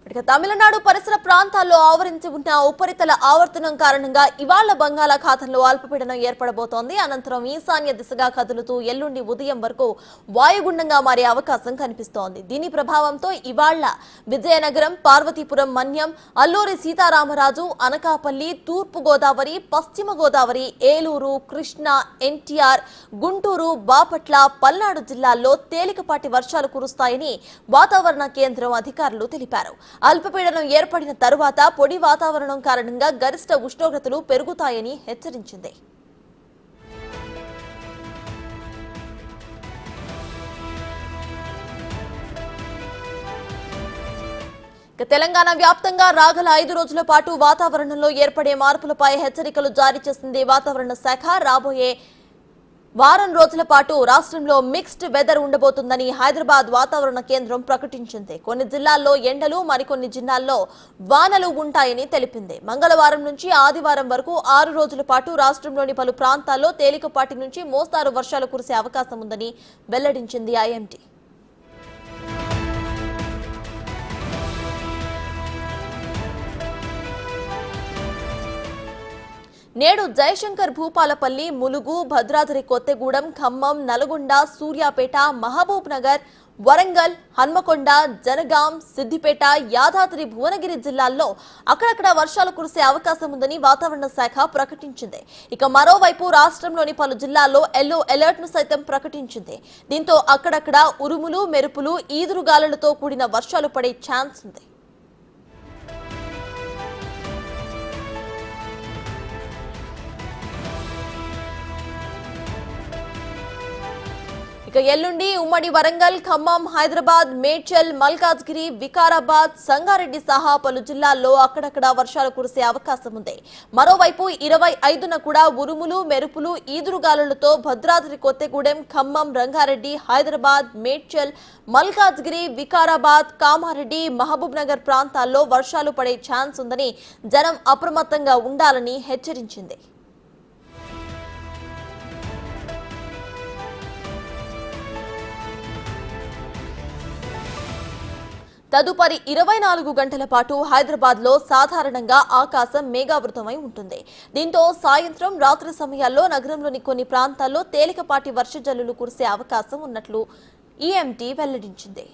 ఇక తమిళనాడు పరిసర ప్రాంతాల్లో ఆవరించి ఉన్న ఉపరితల ఆవర్తనం కారణంగా ఇవాళ బంగాళాఖాతంలో అల్పపీడనం ఏర్పడబోతోంది. అనంతరం ఈశాన్య దిశగా కదులుతూ ఎల్లుండి ఉదయం వరకు వాయుగుండంగా మారే అవకాశం కనిపిస్తోంది. దీని ప్రభావంతో ఇవాళ విజయనగరం, పార్వతీపురం, మన్యం, అల్లూరి సీతారామరాజు, అనకాపల్లి, తూర్పు గోదావరి, పశ్చిమ గోదావరి, ఏలూరు, కృష్ణా, ఎన్టీఆర్, గుంటూరు, బాపట్ల, పల్నాడు జిల్లాల్లో తేలికపాటి వర్షాలు కురుస్తాయని వాతావరణ కేంద్రం అధికారులు తెలిపారు. అల్పపీడనం ఏర్పడిన తరువాత పొడి వాతావరణం కారణంగా గరిష్ట ఉష్ణోగ్రతలు పెరుగుతాయని హెచ్చరించింది. తెలంగాణ వ్యాప్తంగా రాగల 5 రోజుల పాటు వాతావరణంలో ఏర్పడే మార్పులపై హెచ్చరికలు జారీ చేసింది వాతావరణ శాఖ. రాబోయే వారం రోజుల పాటు రాష్ట్రంలో మిక్స్డ్ వెదర్ ఉండబోతుందని హైదరాబాద్ వాతావరణ కేంద్రం ప్రకటించింది. కొన్ని జిల్లాల్లో ఎండలు, మరికొన్ని జిల్లాల్లో వానలు ఉంటాయని తెలిపింది. మంగళవారం నుంచి ఆదివారం వరకు 6 రోజుల పాటు రాష్ట్రంలోని పలు ప్రాంతాల్లో తేలికపాటి నుంచి మోస్తారు వర్షాలు కురిసే అవకాశం ఉందని వెల్లడించింది ఐఎండీ. నేడు జయశంకర్ భూపాలపల్లి, ములుగు, భద్రాద్రి కొత్తగూడెం, ఖమ్మం, నల్గొండ, సూర్యాపేట, మహబూబ్ నగర్, వరంగల్, హన్మకొండ, జనగాం, సిద్దిపేట, యాదాద్రి భువనగిరి జిల్లాల్లో అక్కడక్కడ వర్షాలు కురిసే అవకాశం ఉందని వాతావరణ శాఖ ప్రకటించింది. ఇక మరోవైపు రాష్ట్రంలోని పలు జిల్లాల్లో ఎల్లో అలర్ట్ ను సైతం ప్రకటించింది. దీంతో అక్కడక్కడ ఉరుములు, మెరుపులు, ఈదురుగాలులతో కూడిన వర్షాలు పడే ఛాన్స్ ఉంది. ఎల్లుండి ఉమ్మడి వరంగల్, ఖమ్మం, హైదరాబాద్, మేడ్చల్, మల్కాజ్గిరి, వికారాబాద్, సంగారెడ్డి సహా పలు జిల్లాల్లో అక్కడక్కడ వర్షాలు కురిసే అవకాశం ఉంది. మరోవైపు 25న కూడా ఉరుములు, మెరుపులు, ఈదురుగాలులతో భద్రాద్రి కొత్తగూడెం, ఖమ్మం, రంగారెడ్డి, హైదరాబాద్, మేడ్చల్, మల్కాజ్గిరి, వికారాబాద్, కామారెడ్డి, మహబూబ్ నగర్ ప్రాంతాల్లో వర్షాలు పడే ఛాన్స్ ఉందని జనం అప్రమత్తంగా ఉండాలని హెచ్చరించింది. తదుపరి 24 గంటల పాటు హైదరాబాద్ లో సాధారణంగా ఆకాశం మేఘావృతమై ఉంటుంది. దీంతో సాయంత్రం, రాత్రి సమయాల్లో నగరంలోని కొన్ని ప్రాంతాల్లో తేలికపాటి వర్షజల్లులు కురిసే అవకాశం ఉన్నట్లు ఈఎంటీ వెల్లడించింది.